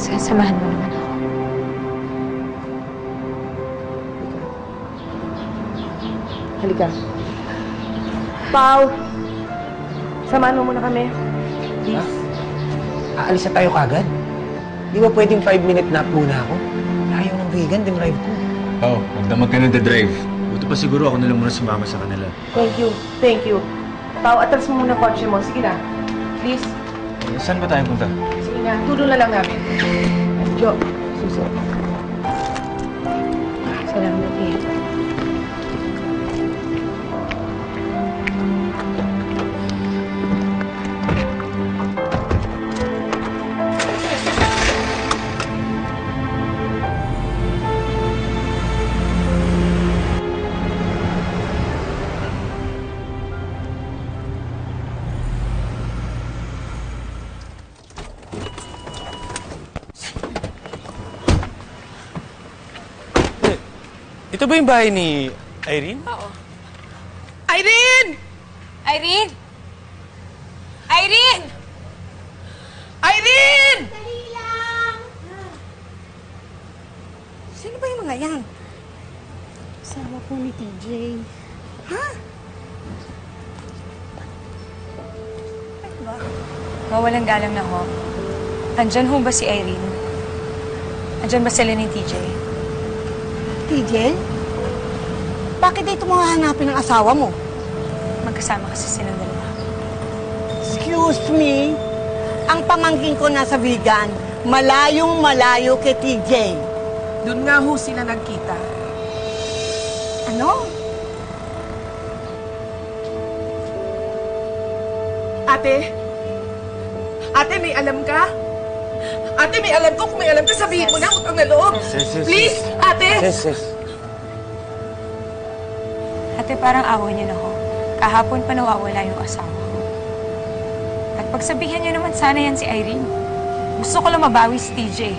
Sasamahan mo naman ako. Halika. Pao! Samahan mo muna kami. Please. Aalis na tayo kagad? Di ba pwedeng 5-minute nap muna ako? Layo ng vegan, din drive ko. Oo, magdamag ka na drive. Buto pa siguro ako na lang muna sumama sa kanila. Thank you. Thank you. Pao, atras mo muna kotse mo. Sige na. Please. Saan ba tayo punta? Sige na. Tulong na lang namin. Jo, suso. Salamat, Ian. Ito ba yung bahay ni Irene? Oo. Irene! Irene! Irene! Irene! Dali lang! Sino ba yung mga yan? Sama po ni TJ. Ha? Ano ba? Mawalang galang na ho. Andyan ho ba si Irene? Andyan ba sila ni TJ? TJ? Bakit dito mo hahanapin ang asawa mo? Magkasama kasi silang dalawa. Excuse me? Ang pamangkin ko nasa vegan, malayong malayo kay TJ. Doon nga ho sila nagkita. Ano? Ate? Ate, may alam ka? Ate, may alam ko. Kung may alam ka, sabihin mo na. Utang na loob. Sis. Please, ate! Sis. Ate, parang away niyo na ho. Kahapon pa nawawala yung asawa ko. At pagsabihan niyo naman sana yan si Irene. Gusto ko lang mabawi si TJ.